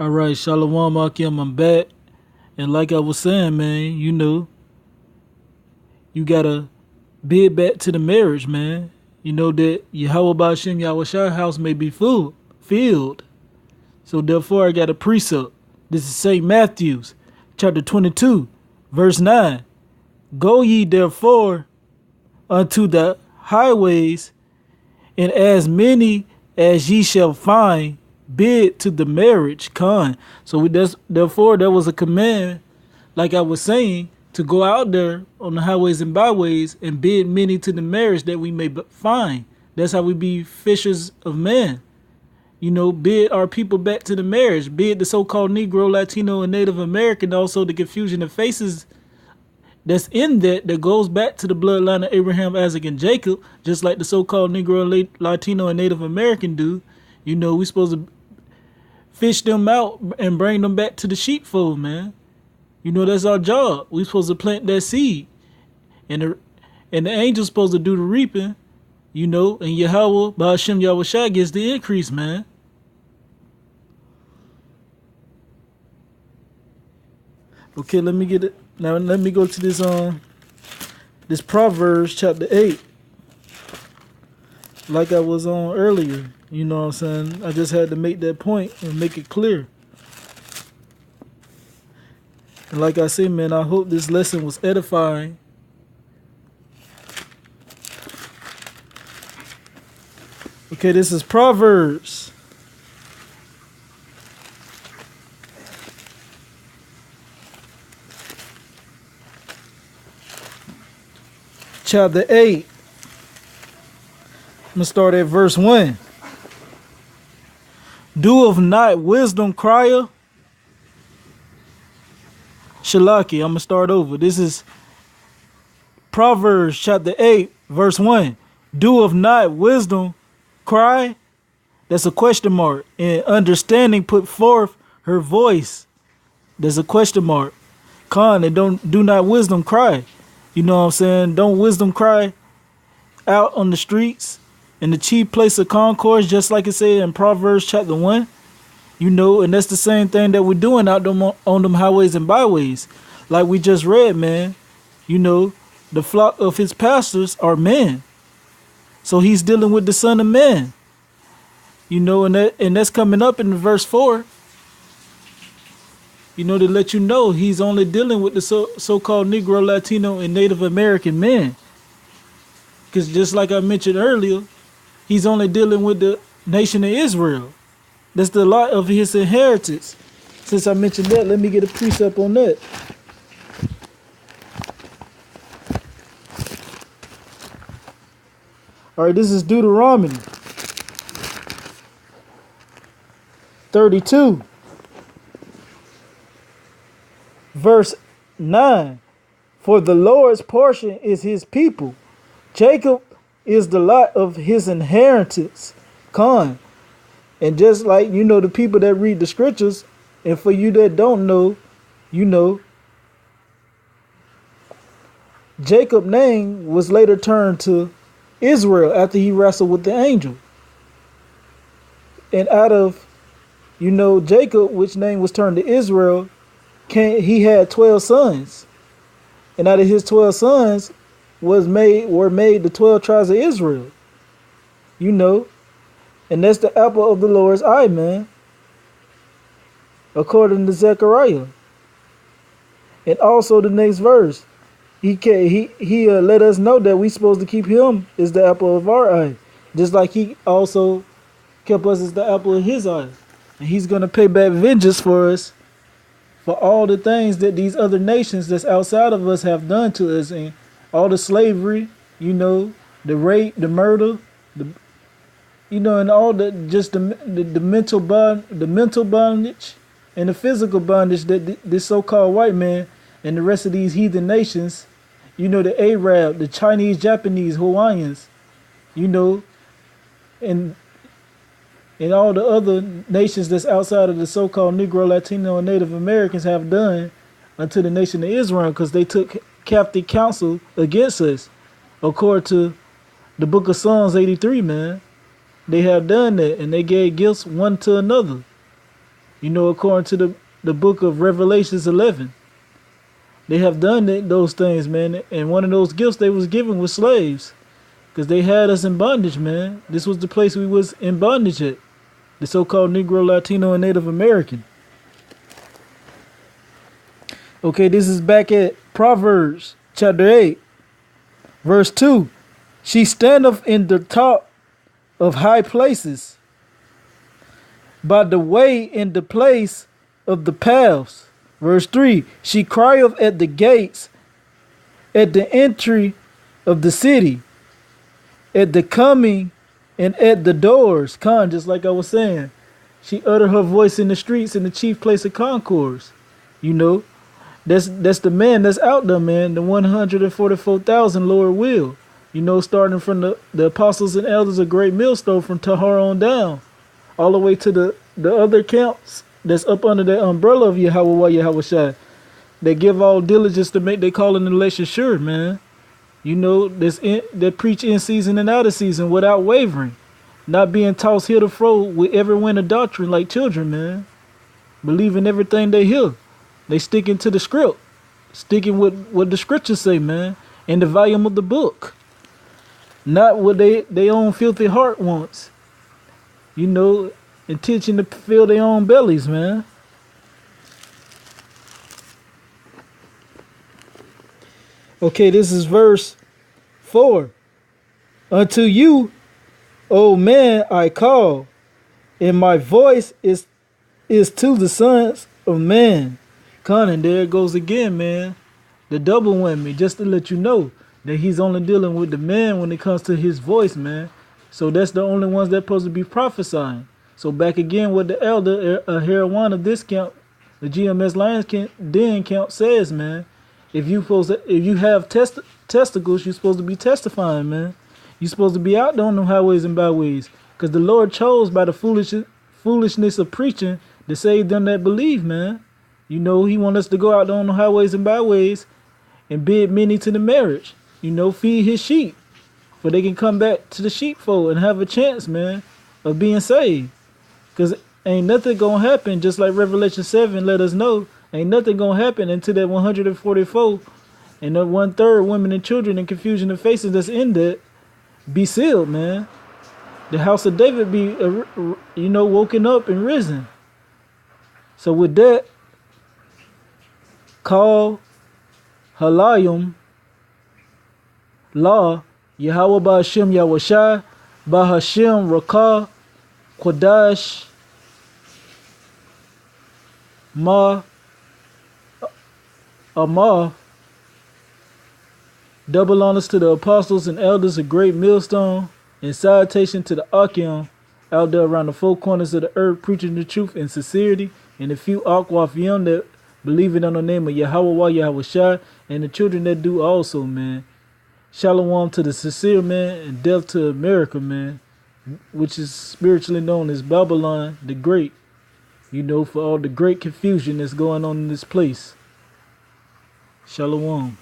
All right, Shalom Akim, I'm back. And like I was saying, man, you gotta bid back to the marriage, man. You know that Yahweh Ba'ashem Yahushua house may be filled. So therefore I got a precept. This is St. Matthew's, chapter 22, verse 9. Go ye therefore unto the highways, and as many as ye shall find, bid to the marriage. So therefore there was a command, like I was saying, to go out there on the highways and byways and bid many to the marriage that we may find. That's how we be fishers of men. Bid our people back to the marriage. Bid the so-called Negro, Latino, and Native American, also the confusion of faces that's in that goes back to the bloodline of Abraham, Isaac, and Jacob, just like the so-called Negro, Latino, and Native American do. We supposed to fish them out and bring them back to the sheepfold, man. That's our job. We supposed to plant that seed. And the angel's supposed to do the reaping, and Yahweh, Ba'ashem Yahushua gets the increase, man. Okay, let me get it. Now let me go to this Proverbs chapter 8. Like I was on earlier. You know what I'm saying? I just had to make that point and make it clear. And like I say, man, I hope this lesson was edifying. Okay, this is Proverbs. Chapter 8. I'm going to start at verse 1. Doeth not wisdom crier? Shalaki, I'm going to start over. This is Proverbs chapter 8, verse 1. Doeth not wisdom cry? That's a question mark. And understanding put forth her voice. There's a question mark. And do not wisdom cry. You know what I'm saying? Don't wisdom cry out on the streets in the chief place of concourse, just like it said in Proverbs chapter 1. And that's the same thing that we're doing out on them highways and byways. Like we just read, man. The flock of his pastors are men. So he's dealing with the son of man. And that's coming up in verse 4. To let you know he's only dealing with the so-called Negro, Latino, and Native American men. Because just like I mentioned earlier, he's only dealing with the nation of Israel. That's the lot of his inheritance. Since I mentioned that, let me get a precept on that. All right, this is Deuteronomy 32. Verse 9, for the Lord's portion is his people. Jacob is the lot of his inheritance. And just like, the people that read the scriptures, and for you that don't know, Jacob's name was later turned to Israel after he wrestled with the angel. And out of, Jacob, which name was turned to Israel, he had 12 sons, and out of his 12 sons were made the 12 tribes of Israel. And that's the apple of the Lord's eye, man, according to Zechariah. And also the next verse, he let us know that we supposed to keep him as the apple of our eye, just like he also kept us as the apple of his eye, and he's gonna pay back vengeance for us. For all the things that these other nations that's outside of us have done to us, and all the slavery, the rape, the murder, and all the mental bondage and the physical bondage that this so-called white man and the rest of these heathen nations, the Arab, the Chinese, Japanese, Hawaiians, and all the other nations that's outside of the so-called Negro, Latino, and Native Americans have done unto the nation of Israel, because they took captive counsel against us, according to the book of Psalms 83, man. They have done that, and they gave gifts one to another. You know, according to the book of Revelations 11. They have done those things, man. And one of those gifts they was given was slaves. Because they had us in bondage, man. This was the place we was in bondage at. The so-called Negro, Latino, and Native American. Okay, this is back at Proverbs chapter 8, verse 2. She standeth in the top of high places, by the way in the place of the paths. Verse 3. She crieth at the gates, at the entry of the city, at the coming and at the doors. Just like I was saying. She uttered her voice in the streets in the chief place of concourse. You know, that's the man that's out there, man. The 144,000 Lord will. You know, starting from the apostles and elders of Great Millstone from Tahar on down, all the way to the other camps that's up under the umbrella of Yahweh Shai. They give all diligence to make their calling and election sure, man. You know, that preach in season and out of season without wavering. Not being tossed here to fro with every wind of doctrine like children, man. Believing everything they hear. They sticking to the script. Sticking with what the scriptures say, man. In the volume of the book. Not what they own filthy heart wants. You know, intention to fill their own bellies, man. Okay, this is verse 4. Unto you, O man, I call, and my voice is to the sons of man. And there it goes again, man. The double whammy, just to let you know that he's only dealing with the man when it comes to his voice, man. So that's the only ones that's supposed to be prophesying. So back again with the elder, Heroin of this count, the GMS Lions Den count says, man, if you have testicles, you're supposed to be testifying, man. You're supposed to be out there on the highways and byways. Because the Lord chose by the foolishness of preaching to save them that believe, man. You know, he wants us to go out there on the highways and byways and bid many to the marriage. You know, feed his sheep. For they can come back to the sheepfold and have a chance, man, of being saved. Because ain't nothing going to happen, just like Revelation 7 let us know. Ain't nothing going to happen until that 144 and the 1/3 women and children and confusion of faces that's in that be sealed, man. The house of David be, woken up and risen. So with that, call Halayim La Yahweh Ba'Hashem Yahushai Ba'Hashem Rakah Kodash Ma Amar. Double honors to the apostles and elders of Great Millstone, and salutation to the Akim out there around the four corners of the earth, preaching the truth in sincerity, and the few Akwafiyam that believe it on the name of Yahweh Yahushai, and the children that do also, man. Shalom to the sincere, man, and death to America, man, which is spiritually known as Babylon the Great, you know, for all the great confusion that's going on in this place. Shalom.